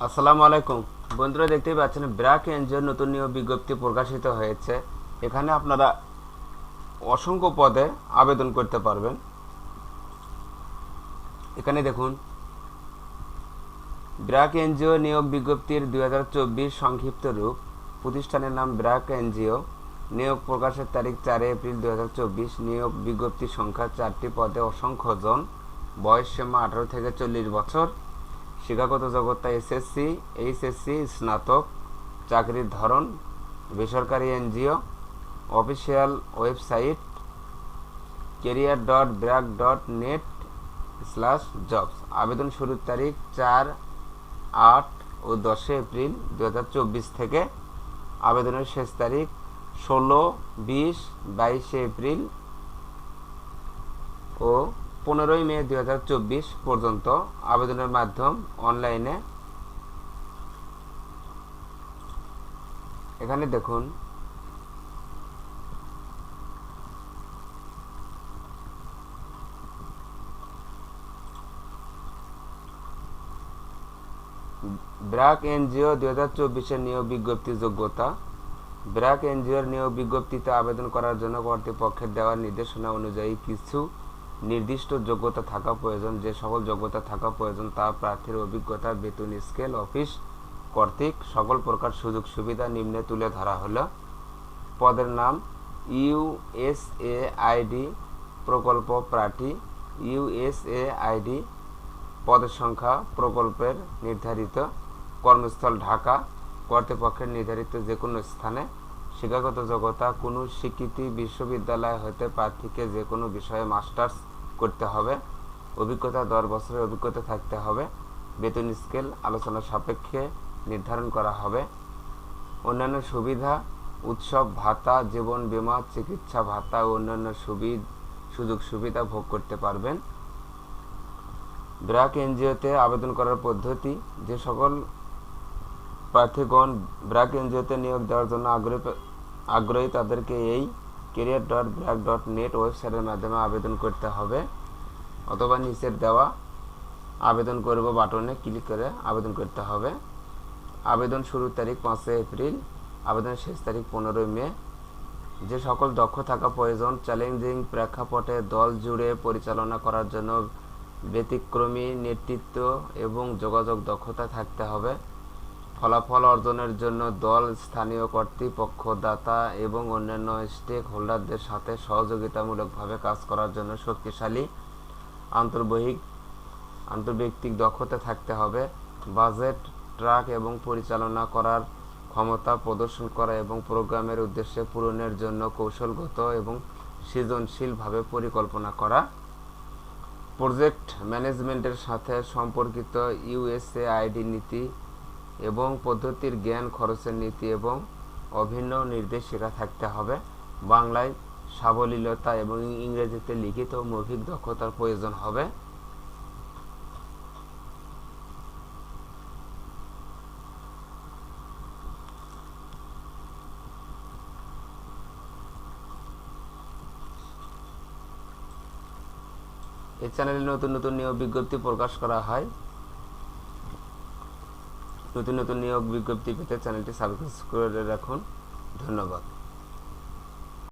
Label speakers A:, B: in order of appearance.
A: আসসালামু আলাইকুম বন্ধুরা, দেখতেই পাচ্ছেন ব্র্যাক এনজিওর নতুন নিয়োগ বিজ্ঞপ্তি প্রকাশিত হয়েছে। এখানে আপনারা অসংখ্য পদে আবেদন করতে পারবেন। এখানে দেখুন, ব্র্যাক এনজিও নিয়োগ বিজ্ঞপ্তির 2024 সংক্ষিপ্ত রূপ। প্রতিষ্ঠানের নাম ব্র্যাক এনজিও। নিয়োগ প্রকাশের তারিখ 4 এপ্রিল 2024। নিয়োগ বিজ্ঞপ্তি সংখ্যা 4টি পদে, অসংখ্য জন। বয়স সীমা 18 থেকে 40 বছর। শিক্ষাগত যোগ্যতা এসএসসি, এইচএসসি, স্নাতক। চাকরির ধরন বেসরকারি এনজিও। Official website career.bragg.net/jobs। আবেদন শুরুর তারিখ 4, 8 ও 10 এপ্রিল 2024 থেকে। আবেদনের শেষ তারিখ 16, 20, 22 এপ্রিল ও 15 মে 2024 পর্যন্ত। আবেদনের মাধ্যম অনলাইনে। এখানে দেখুন, ব্র্যাক এনজিও 2024-এর নিয়োগ বিজ্ঞপ্তির যোগ্যতা। ব্র্যাক এনজিওর নিয়োগ বিজ্ঞপ্তিতে আবেদন করার জন্য কর্তৃপক্ষের দেওয়া নির্দেশনা অনুযায়ী কিছু নির্দিষ্ট যোগ্যতা থাকা প্রয়োজন। যে সকল যোগ্যতা থাকা প্রয়োজন তা: প্রার্থীর অভিজ্ঞতা, বেতন স্কেল, অফিস কর্তৃক সকল প্রকার সুযোগ সুবিধা নিম্নে তুলে ধরা হলো। পদের নাম: ইউএসএআইডি প্রকল্প প্রার্থী, ইউএসএআইডি। পদের সংখ্যা প্রকল্পের নির্ধারিত। কর্মস্থল ঢাকা। কর্তৃপক্ষের নির্ধারিত যে কোনো স্থানে। শিক্ষাগত যোগ্যতা: কোনো স্বীকৃতি বিশ্ববিদ্যালয় হতে প্রার্থীকে যে কোনো বিষয়ে মাস্টার্স করতে হবে। অভিজ্ঞতা: 10 বছরের অভিজ্ঞতা থাকতে হবে। বেতন স্কেল আলোচনা সাপেক্ষে নির্ধারণ করা হবে। অন্যান্য সুবিধা: উৎসব ভাতা, জীবন বীমা, চিকিৎসা ভাতা ও অন্যান্য সুযোগ সুবিধা ভোগ করতে পারবেন। ব্র্যাক এনজিওতে আবেদন করার পদ্ধতি: যে সকল প্রার্থীগণ ব্র্যাক এনজিওতে নিয়োগ দেওয়ার জন্য আগ্রহী তাদেরকে এই career.bragg.net ওয়েবসাইটের মাধ্যমে আবেদন করতে হবে, অথবা নিচের দেওয়া আবেদন করব বাটনে ক্লিক করে আবেদন করতে হবে। আবেদন শুরুর তারিখ 5 এপ্রিল। আবেদনের শেষ তারিখ 15 মে। যে সকল দক্ষ থাকা প্রয়োজন: চ্যালেঞ্জিং প্রেক্ষাপটে দল জুড়ে পরিচালনা করার জন্য ব্যতিক্রমী নেতৃত্ব এবং যোগাযোগ দক্ষতা থাকতে হবে। ফলাফল অর্জনের জন্য দল, স্থানীয় কর্তৃপক্ষ, দাতা এবং অন্যান্য স্টেক হোল্ডারদের সাথে সহযোগিতামূলকভাবে কাজ করার জন্য শক্তিশালী আন্তর্ব্যক্তিক দক্ষতা থাকতে হবে। বাজেট ট্র্যাক এবং পরিচালনা করার ক্ষমতা প্রদর্শন করা এবং প্রোগ্রামের উদ্দেশ্য পূরণের জন্য কৌশলগত এবং সৃজনশীলভাবে পরিকল্পনা করা। প্রজেক্ট ম্যানেজমেন্টের সাথে সম্পর্কিত ইউএসএআইডি নীতি এবং পদ্ধতির জ্ঞান, খরচের নীতি এবং অভিন্ন নির্দেশিকা থাকতে হবে। বাংলায় সাবলীলতা এবং ইংরেজিতে লিখিত ও মৌখিক দক্ষতার প্রয়োজন হবে। এই চ্যানেলে নতুন নতুন নিয়োগ বিজ্ঞপ্তি প্রকাশ করা হয়। নতুন নতুন নিয়োগ বিজ্ঞপ্তি পেতে চ্যানেলটি সাবস্ক্রাইব করে রাখুন। ধন্যবাদ।